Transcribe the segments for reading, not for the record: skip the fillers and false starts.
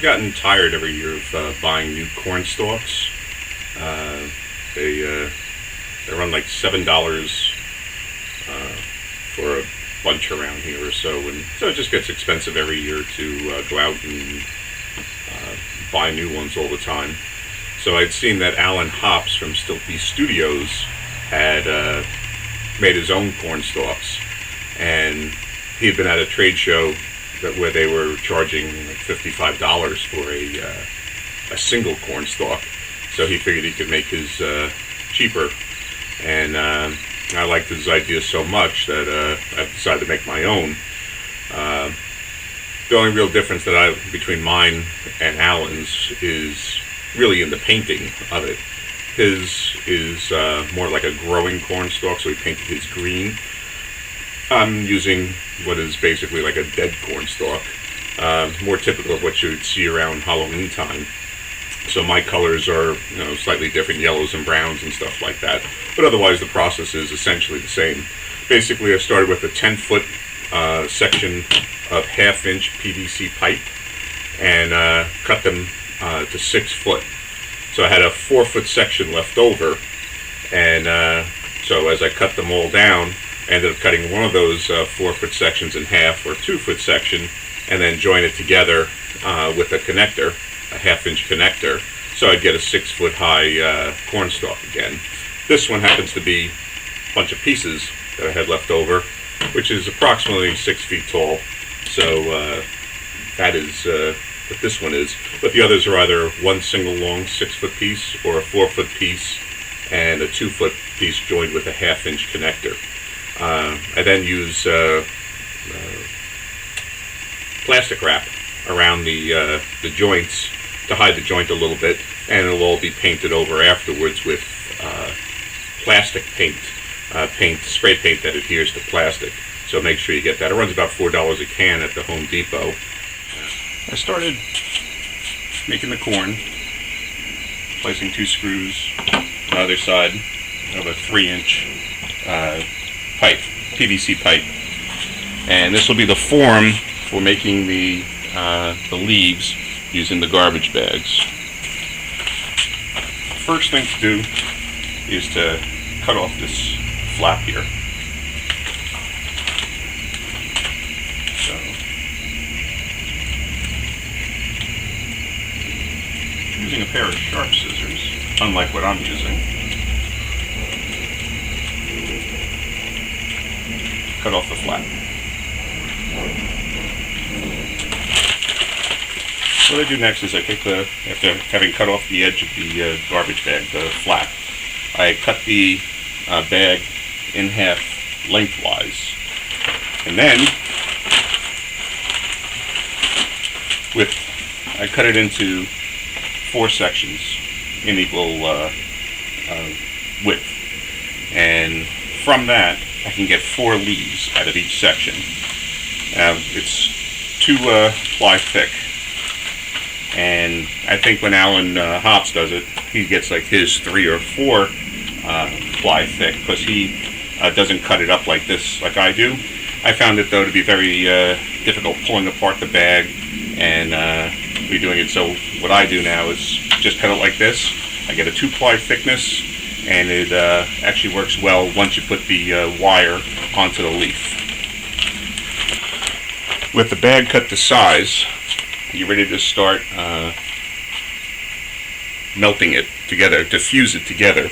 gotten tired every year of buying new cornstalks. They run like $7 for a bunch around here or so, and so it just gets expensive every year to go out and buy new ones all the time. So I'd seen that Alan Hops from Stilky Studios had made his own cornstalks, and he had been at a trade show where they were charging like $55 for a single cornstalk. So he figured he could make his cheaper, and I liked his idea so much that I've decided to make my own. The only real difference between mine and Alan's is really in the painting of it. His is more like a growing cornstalk, so he painted his green. I'm using what is basically like a dead cornstalk, more typical of what you would see around Halloween time. So my colors are, slightly different, yellows and browns and stuff like that. But otherwise, the process is essentially the same. Basically, I started with a 10-foot section of half-inch PVC pipe and cut them to 6 foot. So I had a 4-foot section left over, and so as I cut them all down, I ended up cutting one of those 4-foot sections in half, or 2-foot section, and then join it together with a connector, a half-inch connector, so I'd get a 6-foot high cornstalk again. This one happens to be a bunch of pieces that I had left over, which is approximately 6 feet tall. So that is what this one is. But the others are either one single long 6-foot piece, or a 4-foot piece and a 2-foot piece joined with a half-inch connector. I then use plastic wrap around the joints to hide the joint a little bit, and it'll all be painted over afterwards with plastic paint, spray paint that adheres to plastic. So make sure you get that. It runs about $4 a can at the Home Depot. I started making the corn, placing 2 screws on the other side of a 3-inch pipe, PVC pipe, and this will be the form for making the leaves using the garbage bags. First thing to do is to cut off this flap here. So, using a pair of sharp scissors, unlike what I'm using. Cut off the flap. What I do next is I take after having cut off the edge of the garbage bag, the flap, I cut the bag in half lengthwise. And then, I cut it into 4 sections in equal width. And from that, I can get 4 leaves out of each section. It's 2 ply thick, and I think when Alan Hops does it, he gets like his 3 or 4 ply thick, because he doesn't cut it up like this like I do. I found it though to be very difficult pulling apart the bag and redoing it. So what I do now is just cut it like this. I get a 2 ply thickness, and it actually works well once you put the wire onto the leaf. With the bag cut to size, you're ready to start melting it together, to fuse it together.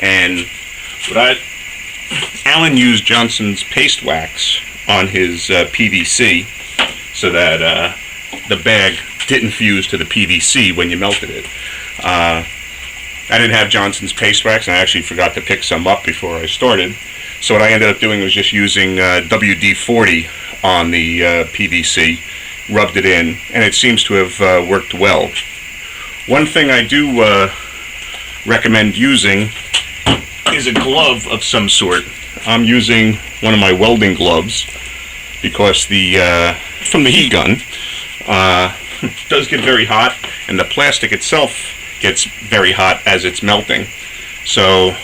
And Alan used Johnson's paste wax on his PVC so that the bag didn't fuse to the PVC when you melted it. I didn't have Johnson's paste wax, and I actually forgot to pick some up before I started. So what I ended up doing was just using WD-40 on the PVC, rubbed it in, and it seems to have worked well. One thing I do recommend using is a glove of some sort. I'm using one of my welding gloves because from the heat gun does get very hot, and the plastic itself gets very hot as it's melting. So,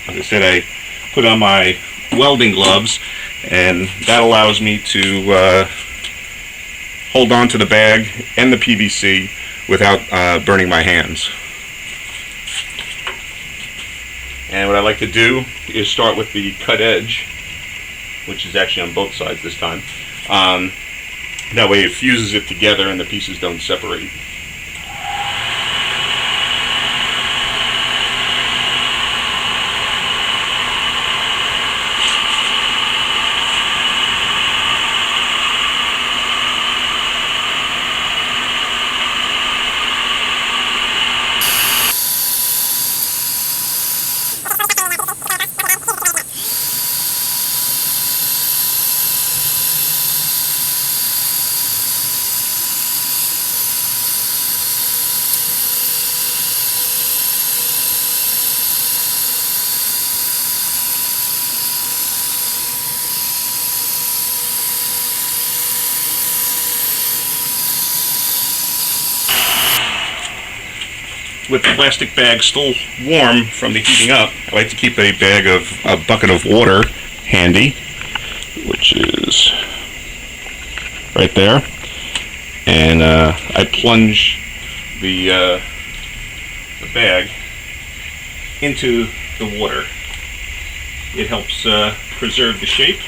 as I said, I put on my welding gloves, and that allows me to hold on to the bag and the PVC without burning my hands. And what I like to do is start with the cut edge, which is actually on both sides this time. That way it fuses it together and the pieces don't separate. With the plastic bag still warm from the heating up, I like to keep a bucket of water handy, which is right there, and I plunge the bag into the water. It helps preserve the shape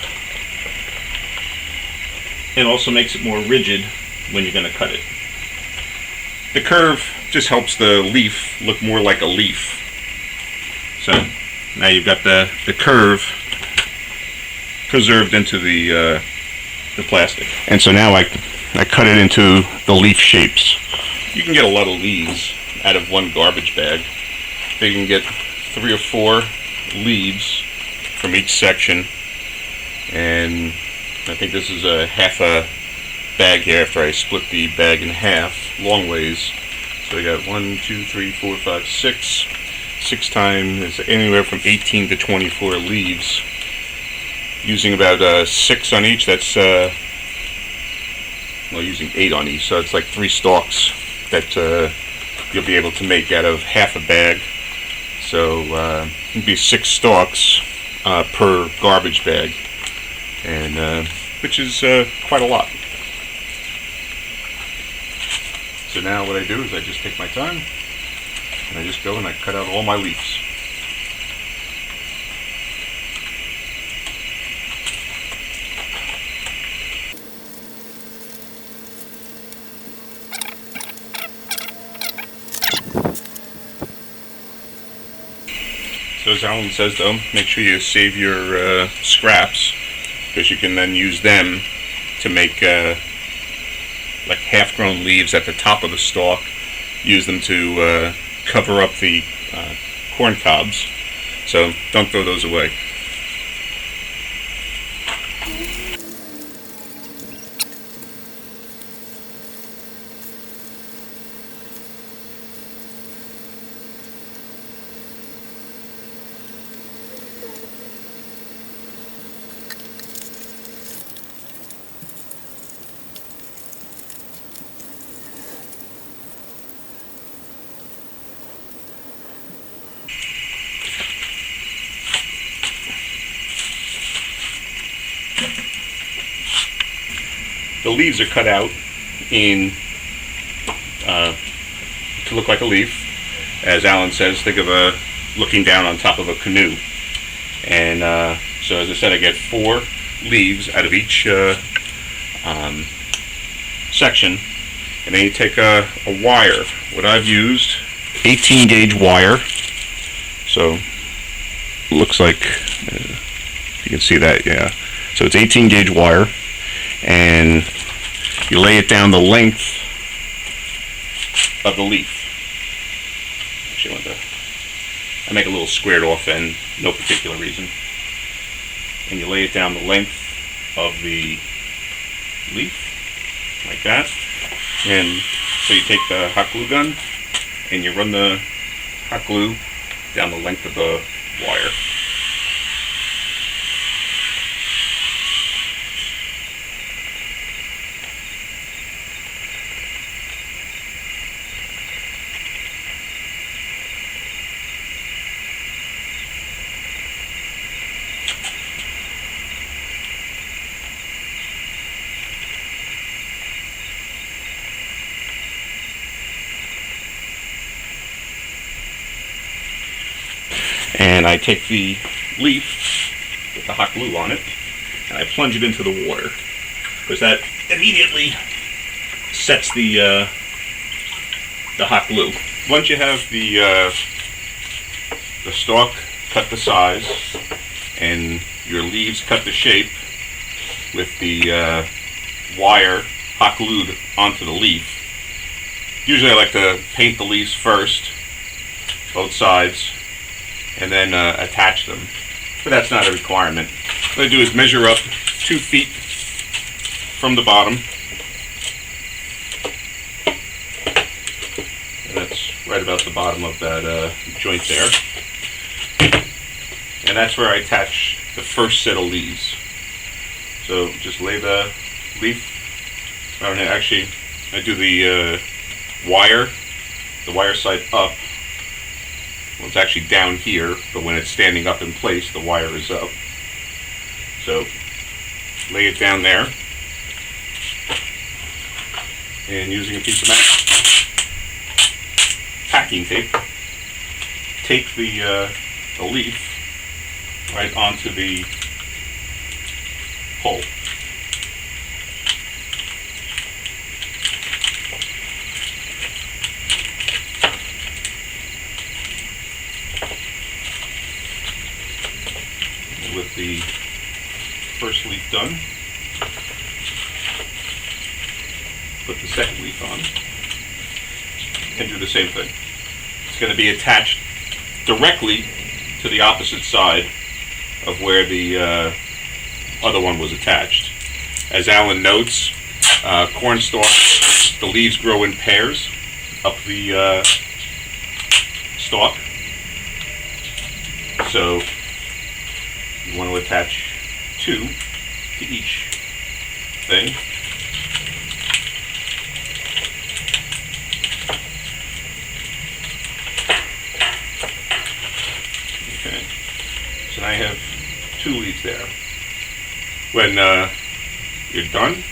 and also makes it more rigid when you're going to cut it. The curve just helps the leaf look more like a leaf. So now you've got the curve preserved into the plastic. And so now I cut it into the leaf shapes. You can get a lot of leaves out of one garbage bag. So you can get 3 or 4 leaves from each section. And I think this is a half a bag here after I split the bag in half long ways. So I got 1, 2, 3, 4, 5, 6. 6 times is anywhere from 18 to 24 leaves. Using about 6 on each, that's using 8 on each, so it's like 3 stalks that you'll be able to make out of half a bag. So it'd be 6 stalks per garbage bag, and which is quite a lot. So now what I do is I just take my time and I just go and I cut out all my leaves. So as Alan says though, make sure you save your scraps, because you can then use them to make like half-grown leaves at the top of the stalk. Use them to cover up the corn cobs. So don't throw those away. The leaves are cut out in to look like a leaf. As Alan says, think of looking down on top of a canoe. And so as I said, I get 4 leaves out of each section. And then you take a wire. What I've used, 18 gauge wire. So looks like, you can see that, yeah. So it's 18 gauge wire. And you lay it down the length of the leaf. Actually, I make a little squared off end, no particular reason. And you lay it down the length of the leaf, like that. And so you take the hot glue gun and you run the hot glue down the length of the wire. And I take the leaf with the hot glue on it, and I plunge it into the water, because that immediately sets the hot glue. Once you have the stalk cut the size and your leaves cut the shape with the wire hot glued onto the leaf, usually I like to paint the leaves first, both sides, and then attach them. But that's not a requirement. What I do is measure up 2 feet from the bottom. And that's right about the bottom of that joint there. And that's where I attach the first set of leaves. So just lay the leaf, actually I do the wire side up. Well, it's actually down here, but when it's standing up in place, the wire is up. So lay it down there, and using a piece of packing tape, tape the leaf right onto the hole. With the first leaf done, put the second leaf on, and do the same thing. It's going to be attached directly to the opposite side of where the other one was attached. As Alan notes, cornstalk, the leaves grow in pairs up the stalk. So you want to attach 2 to each thing. Okay, so now I have 2 leaves there. When you're done,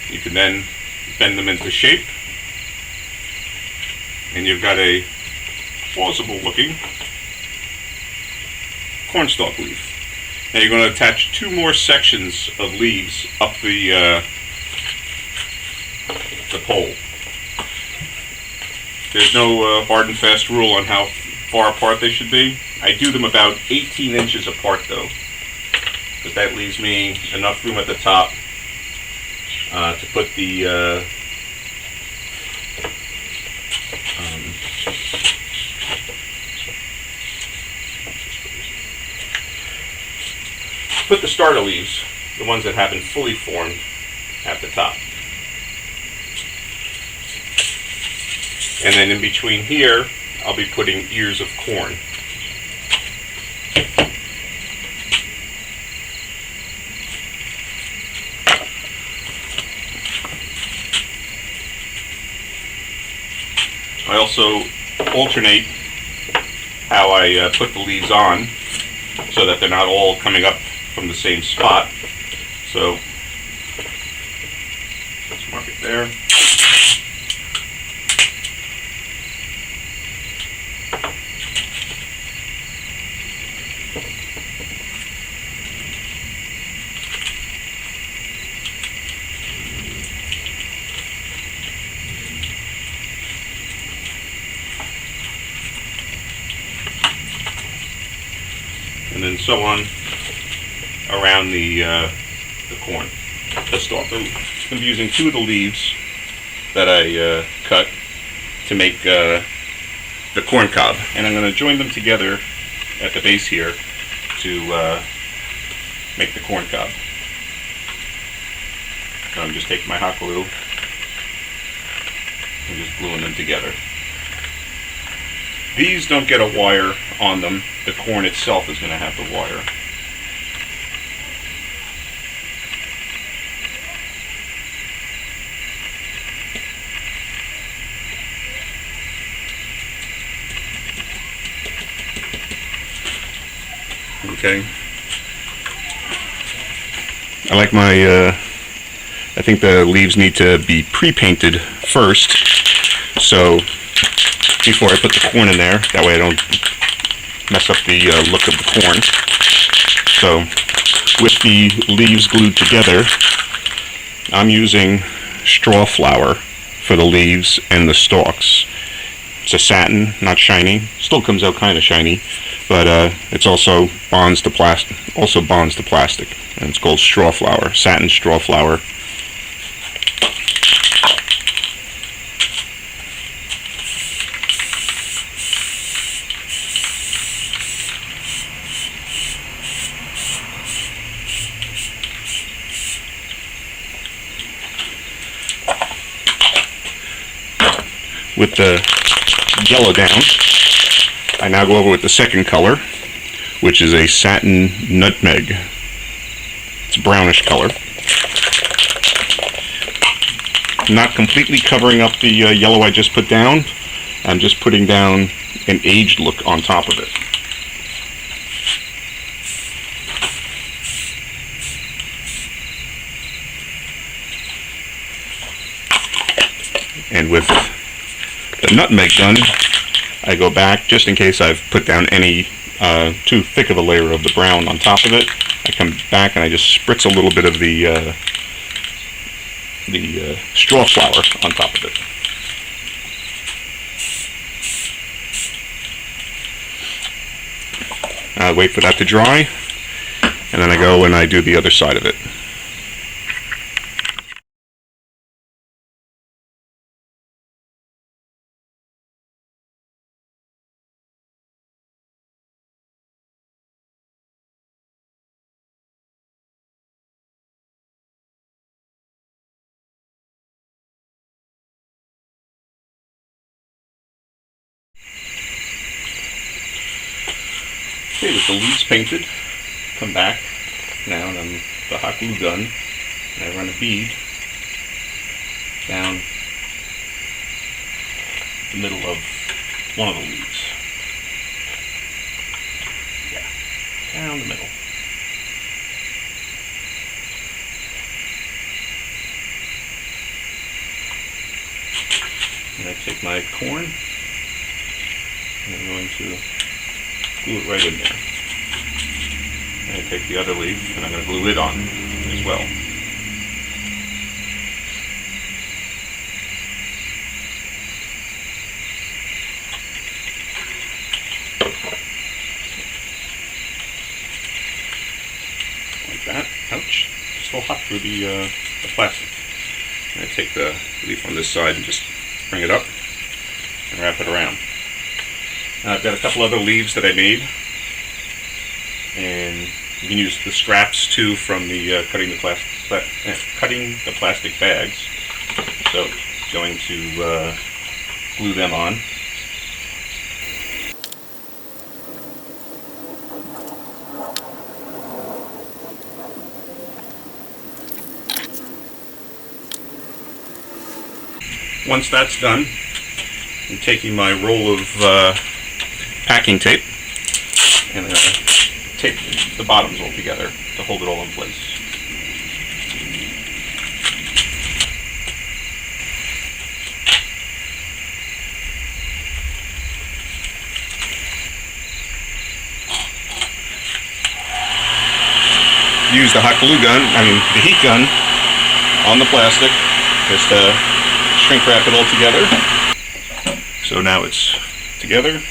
you can then bend them into shape, and you've got a plausible looking cornstalk leaf. Now you're going to attach 2 more sections of leaves up the pole. There's no hard and fast rule on how far apart they should be. I do them about 18 inches apart though, because that leaves me enough room at the top to put the starter leaves, the ones that haven't fully formed, at the top. And then in between here, I'll be putting ears of corn. I also alternate how I put the leaves on so that they're not all coming up from the same spot. So let's mark it there. And then so on around the corn, the stalk. I'm going to be using 2 of the leaves that I cut to make the corn cob, and I'm going to join them together at the base here to make the corn cob. So I'm just taking my hot glue and just gluing them together. These don't get a wire on them. The corn itself is going to have the wire. Okay. I like my, I think the leaves need to be pre-painted first, so before I put the corn in there, that way I don't mess up the look of the corn. So with the leaves glued together, I'm using straw flour for the leaves and the stalks. It's a satin, not shiny. Still comes out kind of shiny, but it's also bonds to plastic. And it's called straw flour, satin straw flour. With the yellow down, I now go over with the second color, which is a satin nutmeg. It's a brownish color. Not completely covering up the yellow I just put down. I'm just putting down an aged look on top of it. And with the nutmeg done, I go back just in case I've put down any too thick of a layer of the brown on top of it. I come back and I just spritz a little bit of the straw flour on top of it. I wait for that to dry, and then I go and I do the other side of it. Okay, with the leaves painted, come back now, and I'm the hot glue gun, and I run a bead down the middle of one of the leaves. Yeah, down the middle. And I take my corn, and I'm going to glue it right in there. And I take the other leaf and I'm going to glue it on as well. Like that. Ouch. It's still hot through the plastic. And I take the leaf on this side and just bring it up and wrap it around. I've got a couple other leaves that I made, and you can use the scraps too from the cutting the plastic bags. So, going to glue them on. Once that's done, I'm taking my roll of packing tape and tape the bottoms all together to hold it all in place. Use the hot glue gun, the heat gun on the plastic just to shrink wrap it all together. So now it's together.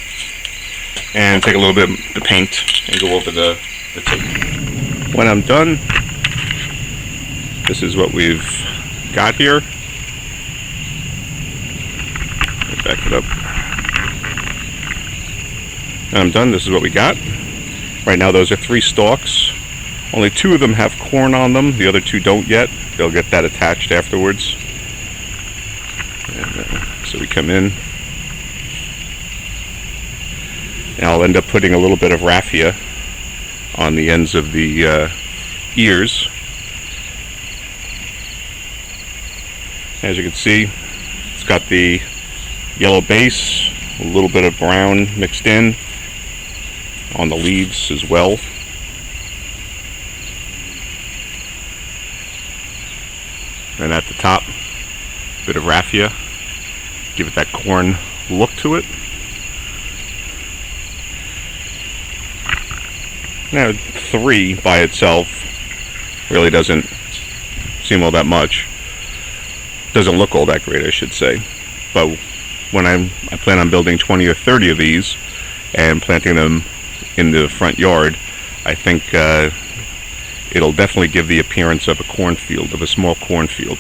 And take a little bit of the paint and go over the tape. When I'm done, this is what we've got here. Back it up. When I'm done, this is what we got. Right now those are 3 stalks. Only 2 of them have corn on them. The other 2 don't yet. They'll get that attached afterwards. And, so we come in. And I'll end up putting a little bit of raffia on the ends of the ears. As you can see, it's got the yellow base, a little bit of brown mixed in on the leaves as well. And at the top, a bit of raffia, give it that corn look to it. Now, 3 by itself really doesn't seem all that much. Doesn't look all that great, I should say. But when I plan on building 20 or 30 of these and planting them in the front yard, I think it'll definitely give the appearance of a cornfield, of a small cornfield.